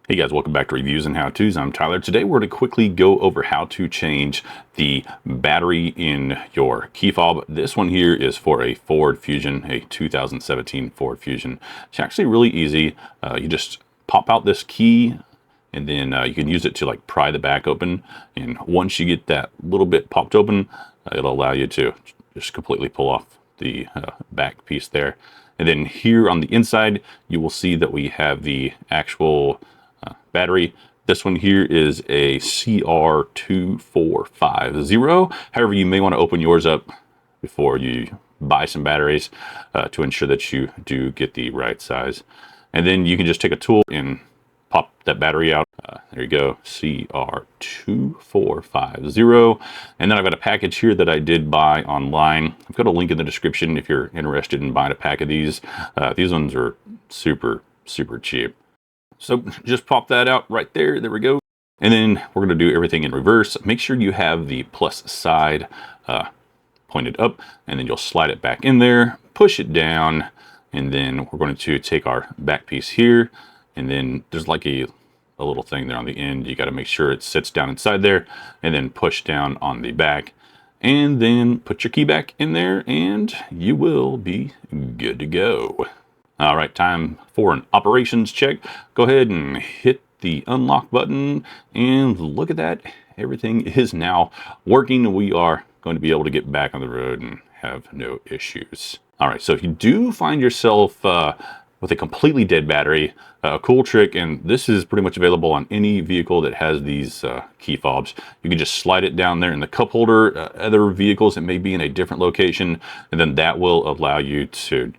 Hey guys, welcome back to Reviews and How-Tos. I'm Tyler. Today we're going to quickly go over how to change the battery in your key fob. This one here is for a Ford Fusion, a 2017 Ford Fusion. It's actually really easy. You just pop out this key and then you can use it to like pry the back open. And once you get that little bit popped open, it'll allow you to just completely pull off the back piece there. And then here on the inside, you will see that we have the actual battery. This one here is a CR2450. However, you may want to open yours up before you buy some batteries to ensure that you do get the right size. And then you can just take a tool and pop that battery out. There you go, CR2450. And then I've got a package here that I did buy online. I've got a link in the description if you're interested in buying a pack of these. These ones are super cheap. So just pop that out right there. There we go. And then we're going to do everything in reverse. Make sure you have the plus side pointed up, and then you'll slide it back in there, push it down, and then we're going to take our back piece here, and then there's like a little thing there on the end. You got to make sure it sits down inside there, and then push down on the back, and then put your key back in there, and you will be good to go. All right, time for an operations check. Go ahead and hit the unlock button, and look at that. Everything is now working. We are going to be able to get back on the road and have no issues. All right, so if you do find yourself with a completely dead battery, a cool trick, and this is pretty much available on any vehicle that has these key fobs. You can just slide it down there in the cup holder. Other vehicles, it may be in a different location, and then that will allow you to,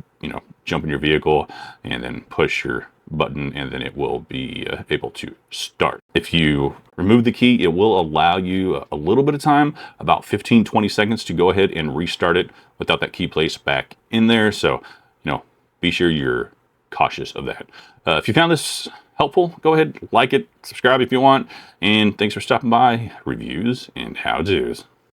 jump in your vehicle and then push your button, and then it will be able to start. If you remove the key, it will allow you a little bit of time, about 15-20 seconds, to go ahead and restart it without that key placed back in there. So, be sure you're cautious of that. If you found this helpful, go ahead, like it, subscribe if you want, and thanks for stopping by. Reviews and How-Tos.